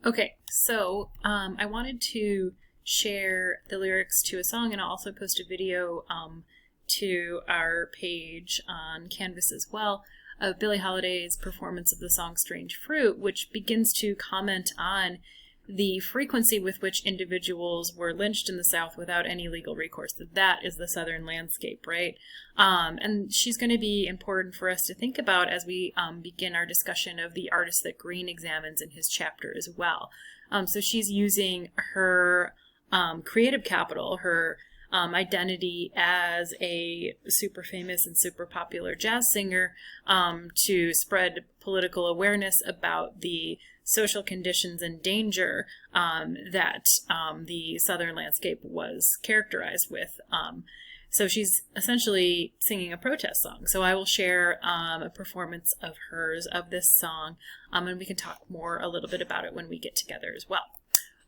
Okay, so I wanted to share the lyrics to a song, and I'll also post a video to our page on Canvas as well, of Billie Holiday's performance of the song Strange Fruit, which begins to comment on the frequency with which individuals were lynched in the South without any legal recourse. That is the Southern landscape, right? And she's going to be important for us to think about as we begin our discussion of the artist that Green examines in his chapter as well. So she's using her creative capital, her identity as a super famous and super popular jazz singer to spread political awareness about the social conditions and danger that the Southern landscape was characterized with. So she's essentially singing a protest song. So I will share a performance of hers of this song, and we can talk more a little bit about it when we get together as well.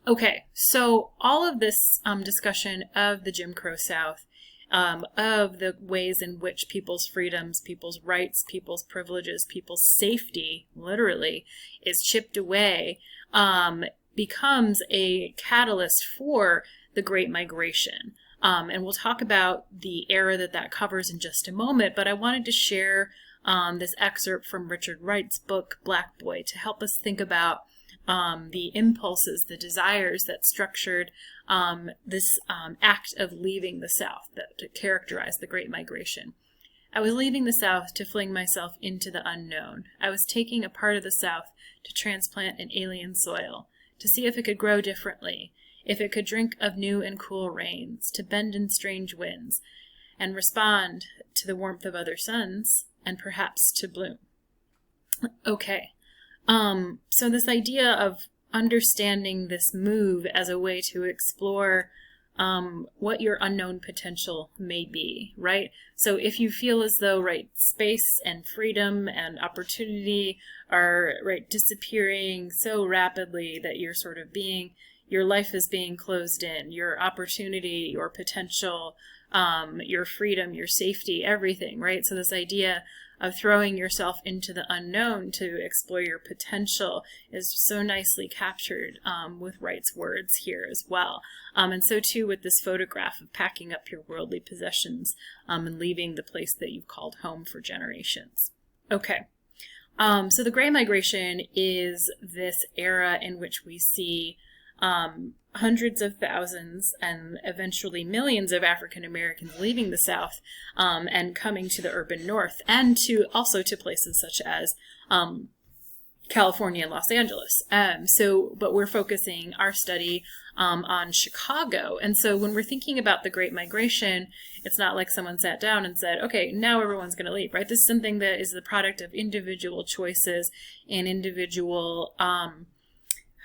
Okay, so all of this discussion of the Jim Crow South, of the ways in which people's freedoms, people's rights, people's privileges, people's safety, literally, is chipped away, becomes a catalyst for the Great Migration. And we'll talk about the era that covers in just a moment, but I wanted to share this excerpt from Richard Wright's book, Black Boy, to help us think about the impulses, the desires that structured this act of leaving the South that characterized the Great Migration. I was leaving the South to fling myself into the unknown. I was taking a part of the South to transplant in alien soil, to see if it could grow differently, if it could drink of new and cool rains, to bend in strange winds, and respond to the warmth of other suns, and perhaps to bloom. Okay. So this idea of understanding this move as a way to explore what your unknown potential may be, right? So if you feel as though, right, space and freedom and opportunity are, right, disappearing so rapidly that you're sort of your life is being closed in, your opportunity, your potential, your freedom, your safety, everything, right? So this idea of throwing yourself into the unknown to explore your potential is so nicely captured with Wright's words here as well. And so too with this photograph of packing up your worldly possessions and leaving the place that you've called home for generations. Okay, so the Great Migration is this era in which we see hundreds of thousands and eventually millions of African Americans leaving the South and coming to the urban North, and also to places such as California and Los Angeles. But we're focusing our study on Chicago. And so when we're thinking about the Great Migration, it's not like someone sat down and said, okay, now everyone's going to leave, right? This is something that is the product of individual choices and individual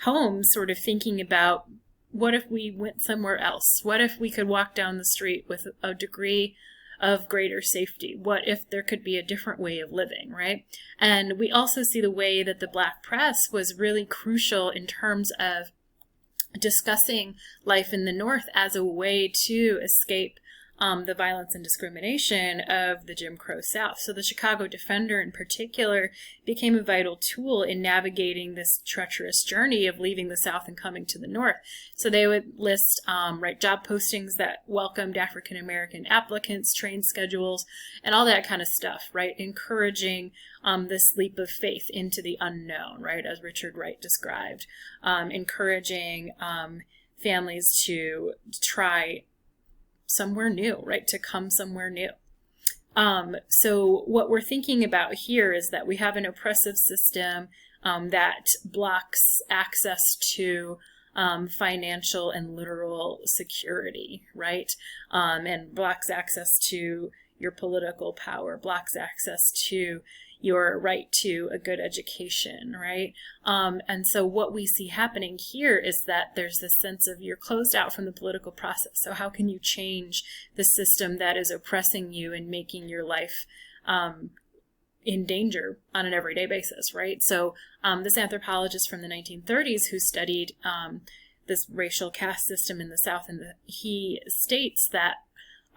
homes sort of thinking about, what if we went somewhere else? What if we could walk down the street with a degree of greater safety? What if there could be a different way of living, right? And we also see the way that the Black press was really crucial in terms of discussing life in the North as a way to escape the violence and discrimination of the Jim Crow South. So the Chicago Defender in particular became a vital tool in navigating this treacherous journey of leaving the South and coming to the North. So they would list job postings that welcomed African American applicants, train schedules, and all that kind of stuff, right? Encouraging this leap of faith into the unknown, right? As Richard Wright described, encouraging families to try somewhere new, right? To come somewhere new. So what we're thinking about here is that we have an oppressive system that blocks access to financial and literal security, right? And blocks access to your political power, blocks access to your right to a good education, right? And so what we see happening here is that there's this sense of you're closed out from the political process. So how can you change the system that is oppressing you and making your life in danger on an everyday basis, right? So this anthropologist from the 1930s who studied this racial caste system in the South, and he states that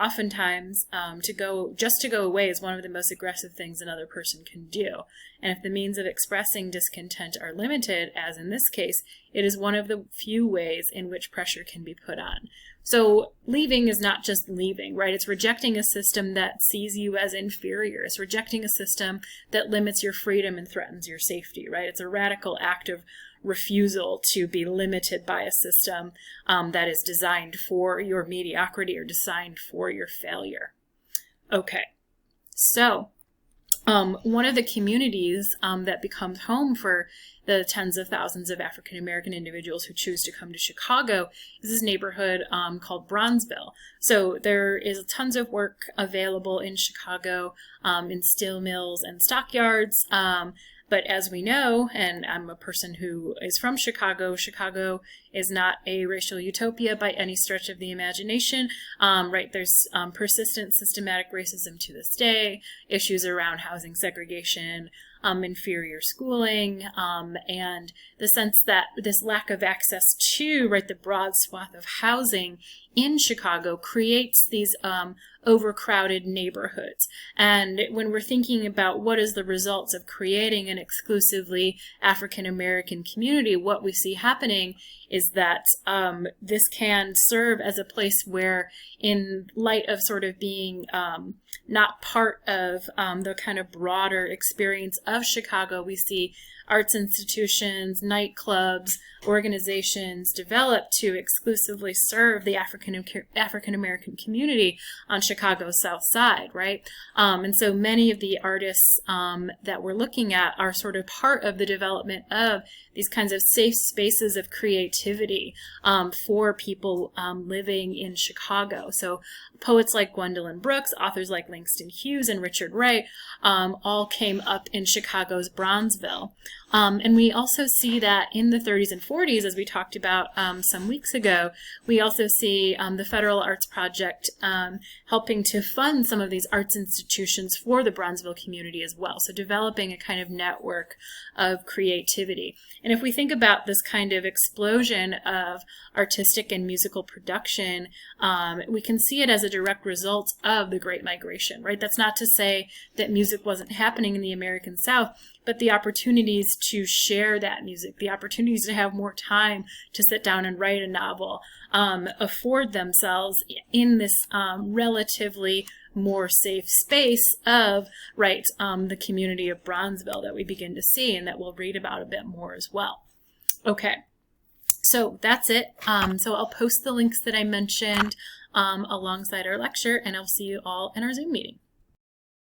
oftentimes to go away is one of the most aggressive things another person can do. And if the means of expressing discontent are limited, as in this case, it is one of the few ways in which pressure can be put on. So leaving is not just leaving, right? It's rejecting a system that sees you as inferior. It's rejecting a system that limits your freedom and threatens your safety, right? It's a radical act of refusal to be limited by a system that is designed for your mediocrity or designed for your failure. Okay, so one of the communities that becomes home for the tens of thousands of African American individuals who choose to come to Chicago is this neighborhood called Bronzeville. So there is tons of work available in Chicago in steel mills and stockyards. But as we know, and I'm a person who is from Chicago, Chicago is not a racial utopia by any stretch of the imagination, right? There's persistent systematic racism to this day, issues around housing segregation, inferior schooling, and the sense that this lack of access to, right, the broad swath of housing in Chicago creates these overcrowded neighborhoods. And when we're thinking about what is the results of creating an exclusively African American community, what we see happening is that this can serve as a place where, in light of sort of being not part of the kind of broader experience of Chicago, we see arts institutions, nightclubs, organizations developed to exclusively serve the African American community on Chicago's South Side, right? And so many of the artists that we're looking at are sort of part of the development of these kinds of safe spaces of creativity for people living in Chicago. So poets like Gwendolyn Brooks, authors like Langston Hughes and Richard Wright all came up in Chicago's Bronzeville. And we also see that in the 30s and 40s, as we talked about some weeks ago, we also see the Federal Arts Project helping to fund some of these arts institutions for the Bronzeville community as well. So developing a kind of network of creativity. And if we think about this kind of explosion of artistic and musical production, we can see it as a direct result of the Great Migration, right? That's not to say that music wasn't happening in the American South, but the opportunities to share that music, the opportunities to have more time to sit down and write a novel, afford themselves in this relatively more safe space of, right, the community of Bronzeville that we begin to see and that we'll read about a bit more as well. Okay, so that's it. So I'll post the links that I mentioned alongside our lecture, and I'll see you all in our Zoom meeting.